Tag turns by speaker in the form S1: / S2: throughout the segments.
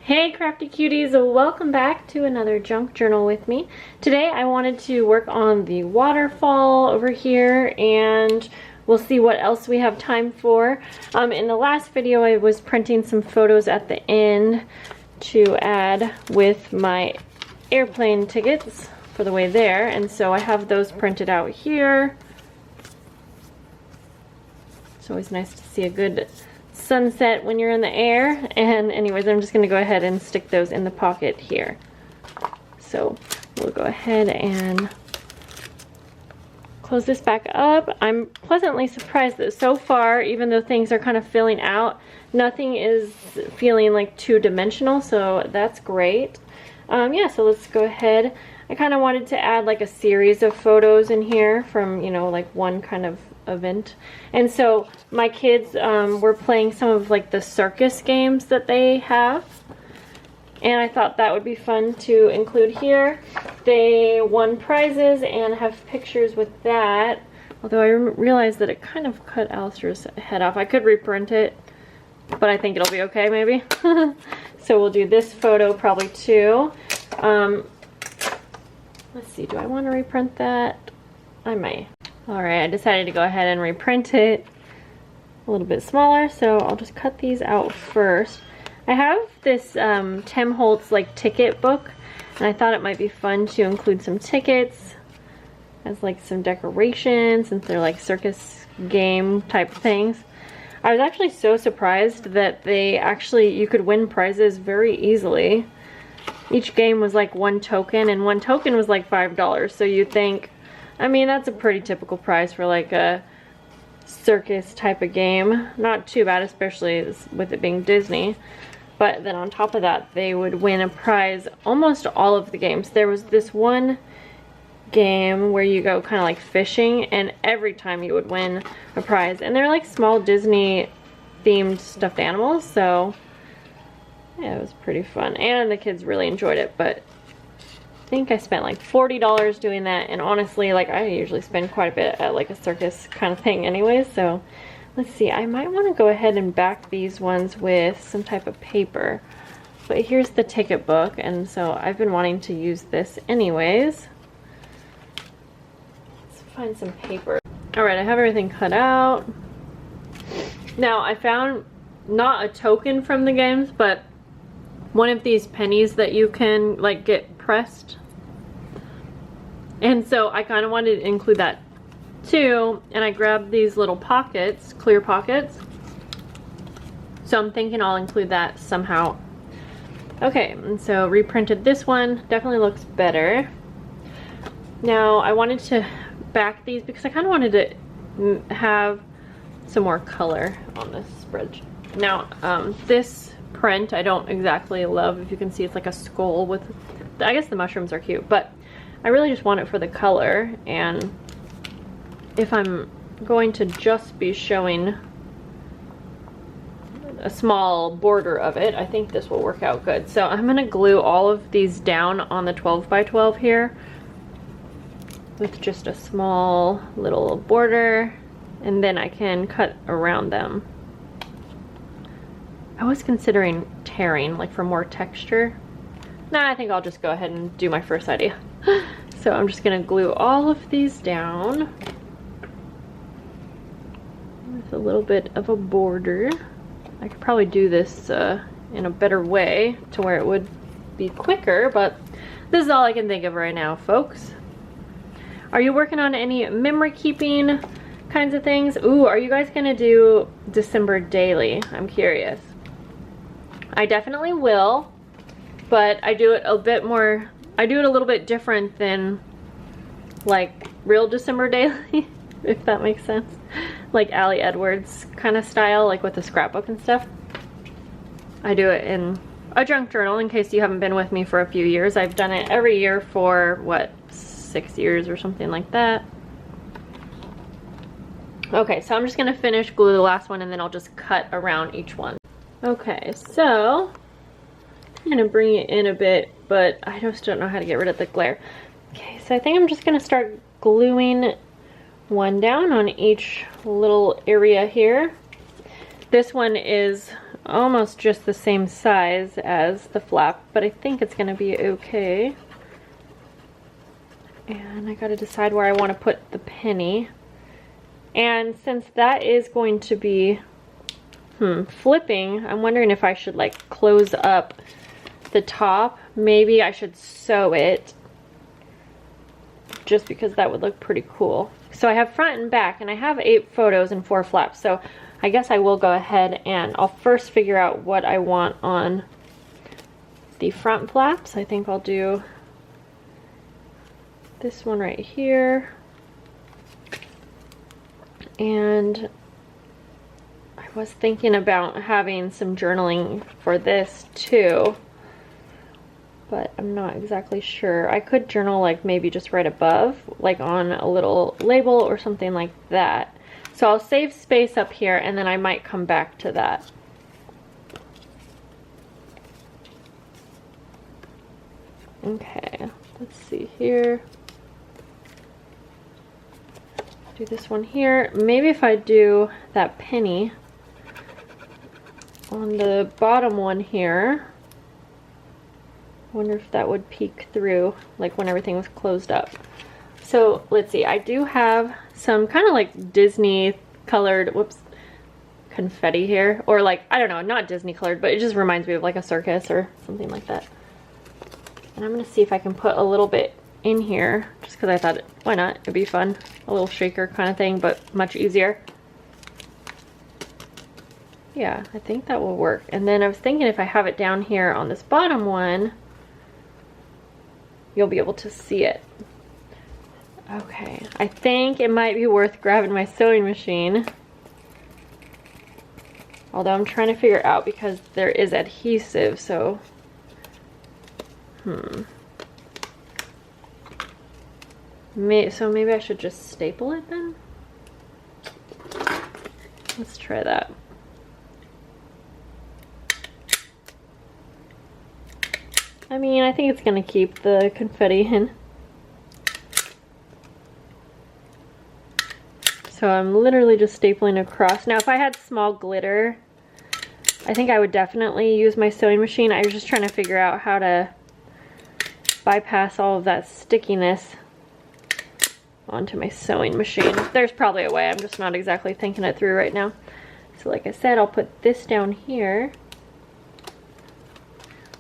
S1: Hey crafty cuties, welcome back to another junk journal with me. Today I wanted to work on the waterfall over here and we'll see what else we have time for. In the last video I was printing some photos at the end to add with my airplane tickets for the way there, and so I have those printed out here. It's always nice to see a good sunset when you're in the air. And anyways, I'm just going to go ahead and stick those in the pocket here. So we'll go ahead and close this back up. I'm pleasantly surprised that so far, even though things are kind of filling out, nothing is feeling like two-dimensional, so that's great. Yeah, so let's go ahead. I kind of wanted to add like a series of photos in here from, you know, like one kind of event. And so my kids were playing some of like the circus games that they have, and I thought that would be fun to include here. They won prizes and have pictures with that, although I realized that it kind of cut Alistair's head off. I could reprint it, but I think it'll be okay maybe. So we'll do this photo probably too. Let's see, do I want to reprint that? I might. Alright, I decided to go ahead and reprint it a little bit smaller, so I'll just cut these out first. I have this Tim Holtz like ticket book, and I thought it might be fun to include some tickets as like some decorations, since they're like circus game type things. I was actually so surprised that you could win prizes very easily. Each game was like one token, and one token was like $5, so you think, I mean, that's a pretty typical price for like a circus type of game. Not too bad, especially with it being Disney. But then on top of that, they would win a prize almost all of the games. There was this one game where you go kind of like fishing, and every time you would win a prize. And they're like small Disney themed stuffed animals, so yeah, it was pretty fun. And the kids really enjoyed it, but I think I spent like $40 doing that, and honestly, like, I usually spend quite a bit at like a circus kind of thing anyways. So let's see, I might want to go ahead and back these ones with some type of paper, but here's the ticket book, and so I've been wanting to use this anyways. Let's find some paper. Alright, I have everything cut out. Now I found not a token from the games, but one of these pennies that you can like get pressed, and so I kind of wanted to include that too, and I grabbed these little pockets, clear pockets, so I'm thinking I'll include that somehow. Okay, and so reprinted this one. Definitely looks better. Now I wanted to back these because I kind of wanted to have some more color on this spread. Now this print I don't exactly love. If you can see, it's like a skull with, I guess the mushrooms are cute, but I really just want it for the color, and if I'm going to just be showing a small border of it, I think this will work out good. So I'm going to glue all of these down on the 12 by 12 here with just a small little border, and then I can cut around them. I was considering tearing, like for more texture. Nah, I think I'll just go ahead and do my first idea. So I'm just gonna glue all of these down with a little bit of a border. I could probably do this in a better way to where it would be quicker, but this is all I can think of right now, folks. Are you working on any memory keeping kinds of things? Ooh, are you guys gonna do December daily? I'm curious. I definitely will, but I do it a bit more, I do it a little bit different than like real December daily, if that makes sense. Like Allie Edwards kind of style, like with the scrapbook and stuff. I do it in a junk journal, in case you haven't been with me for a few years. I've done it every year for, what, 6 years or something like that. Okay, so I'm just gonna finish glue the last one, and then I'll just cut around each one. Okay, so I'm gonna bring it in a bit, but I just don't know how to get rid of the glare. Okay, so I think I'm just gonna start gluing one down on each little area here. This one is almost just the same size as the flap, but I think it's gonna be okay. And I gotta decide where I want to put the penny. And since that is going to be flipping, I'm wondering if I should like close up the top. Maybe I should sew it, just because that would look pretty cool. So I have front and back, and I have 8 photos and 4 flaps, so I guess I will go ahead and I'll first figure out what I want on the front flaps. I think I'll do this one right here, and I was thinking about having some journaling for this too, but I'm not exactly sure. I could journal like maybe just right above, like on a little label or something like that. So I'll save space up here, and then I might come back to that. Okay, let's see here. Do this one here. Maybe if I do that penny on the bottom one here, wonder if that would peek through, like when everything was closed up. So let's see, I do have some kind of like Disney colored, whoops, confetti here, or like, I don't know, not Disney colored, but it just reminds me of like a circus or something like that. And I'm gonna see if I can put a little bit in here, just because I thought, why not, it'd be fun. A little shaker kind of thing, but much easier. Yeah, I think that will work. And then I was thinking if I have it down here on this bottom one, you'll be able to see it. Okay, I think it might be worth grabbing my sewing machine. Although I'm trying to figure out, because there is adhesive, so so maybe I should just staple it then? Let's try that. I mean, I think it's gonna keep the confetti in. So I'm literally just stapling across. Now if I had small glitter, I think I would definitely use my sewing machine. I was just trying to figure out how to bypass all of that stickiness onto my sewing machine. There's probably a way, I'm just not exactly thinking it through right now. So like I said, I'll put this down here.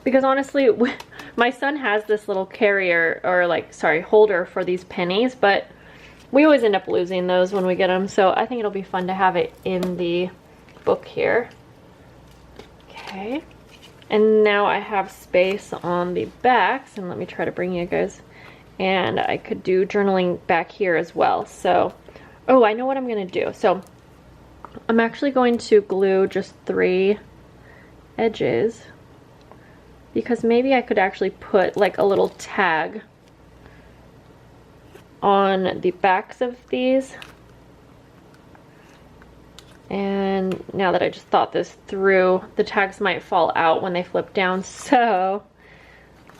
S1: Because honestly, my son has this little carrier, or like, sorry, holder for these pennies, but we always end up losing those when we get them. So I think it'll be fun to have it in the book here. Okay. And now I have space on the backs, and let me try to bring you guys. And I could do journaling back here as well. So, oh, I know what I'm gonna do. So I'm actually going to glue just 3 edges, because maybe I could actually put like a little tag on the backs of these. And now that I just thought this through, the tags might fall out when they flip down. So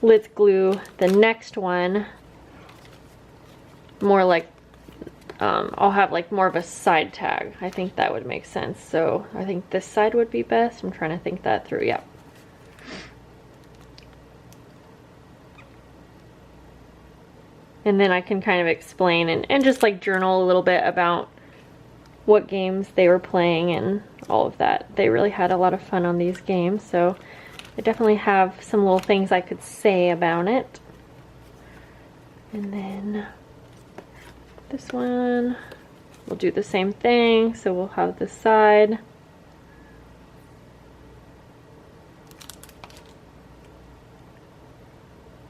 S1: let's glue the next one more like, I'll have like more of a side tag. I think that would make sense. So I think this side would be best. I'm trying to think that through. Yep. And then I can kind of explain and just like journal a little bit about what games they were playing and all of that. They really had a lot of fun on these games, so I definitely have some little things I could say about it. And then this one, we'll do the same thing. So we'll have this side.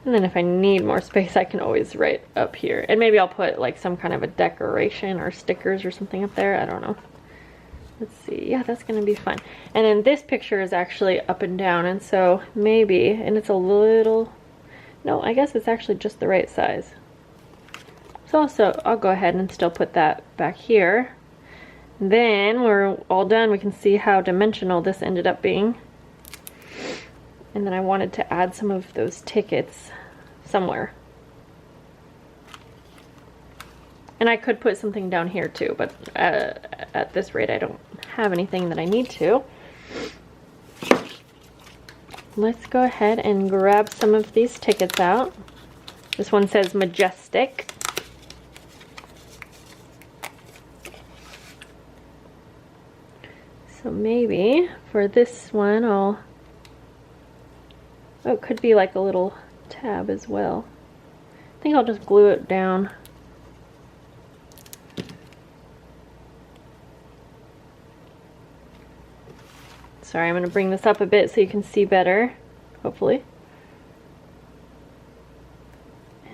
S1: And then if I need more space, I can always write up here. And maybe I'll put like some kind of a decoration or stickers or something up there. I don't know. Let's see. Yeah, that's going to be fun. And then this picture is actually up and down. And so maybe, and it's a little, no, I guess it's actually just the right size. So also, I'll go ahead and still put that back here. Then we're all done. We can see how dimensional this ended up being. And then I wanted to add some of those tickets somewhere. And I could put something down here too, but at this rate I don't have anything that I need to. let's go ahead and grab some of these tickets out. This one says Majestic. So maybe for this one oh, it could be like a little tab as well. I think I'll just glue it down. Sorry, I'm going to bring this up a bit so you can see better, hopefully.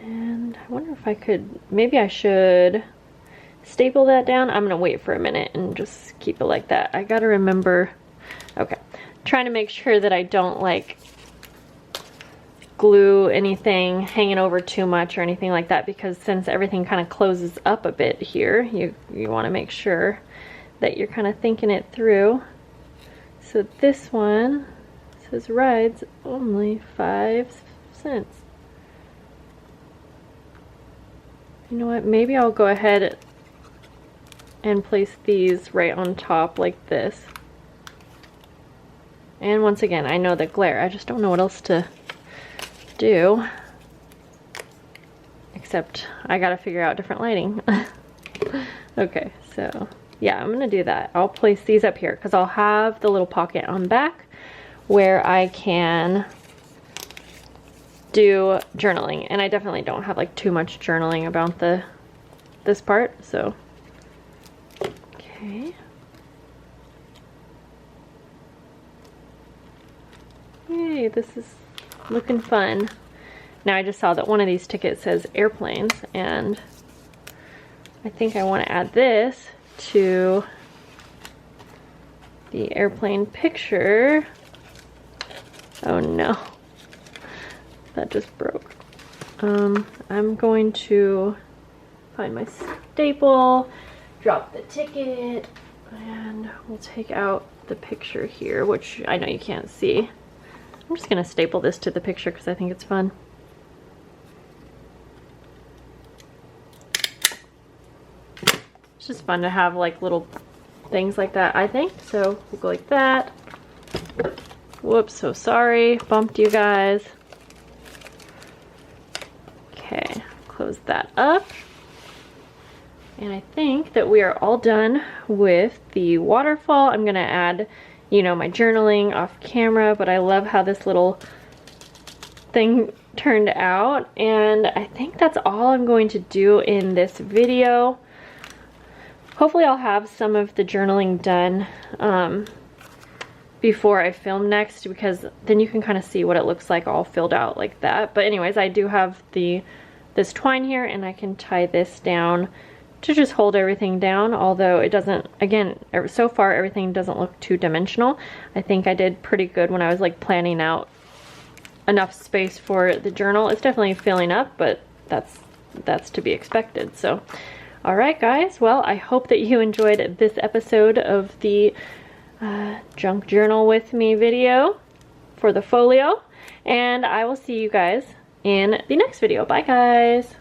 S1: And I wonder if I could, maybe I should staple that down. I'm going to wait for a minute and just keep it like that. I got to remember, okay, trying to make sure that I don't like glue anything hanging over too much or anything like that, because since everything kind of closes up a bit here, you want to make sure that you're kind of thinking it through. So this one says rides only 5 cents. You know what, maybe I'll go ahead and place these right on top like this. And once again, I know the glare, I just don't know what else to do, except I gotta figure out different lighting. Okay, so yeah, I'm gonna do that. I'll place these up here because I'll have the little pocket on back where I can do journaling, and I definitely don't have like too much journaling about this part, so okay. Yay, this is looking fun. Now I just saw that one of these tickets says airplanes, and I think I want to add this to the airplane picture. Oh no, that just broke. I'm going to find my staple, drop the ticket, and we'll take out the picture here, which I know you can't see. I'm just gonna staple this to the picture because I think it's fun. It's just fun to have like little things like that, I think. So we'll go like that. Whoops, so sorry, bumped you guys. Okay, close that up. And I think that we are all done with the waterfall. I'm gonna add, you know, my journaling off camera, but I love how this little thing turned out. And I think that's all I'm going to do in this video. Hopefully I'll have some of the journaling done before I film next, because then you can kind of see what it looks like all filled out like that. But anyways, I do have this twine here, and I can tie this down to just hold everything down, although it doesn't, again, so far everything doesn't look too dimensional. I think I did pretty good when I was like planning out enough space for the journal. It's definitely filling up, but that's to be expected. So alright guys, well, I hope that you enjoyed this episode of the junk journal with me video for the folio, and I will see you guys in the next video. Bye guys!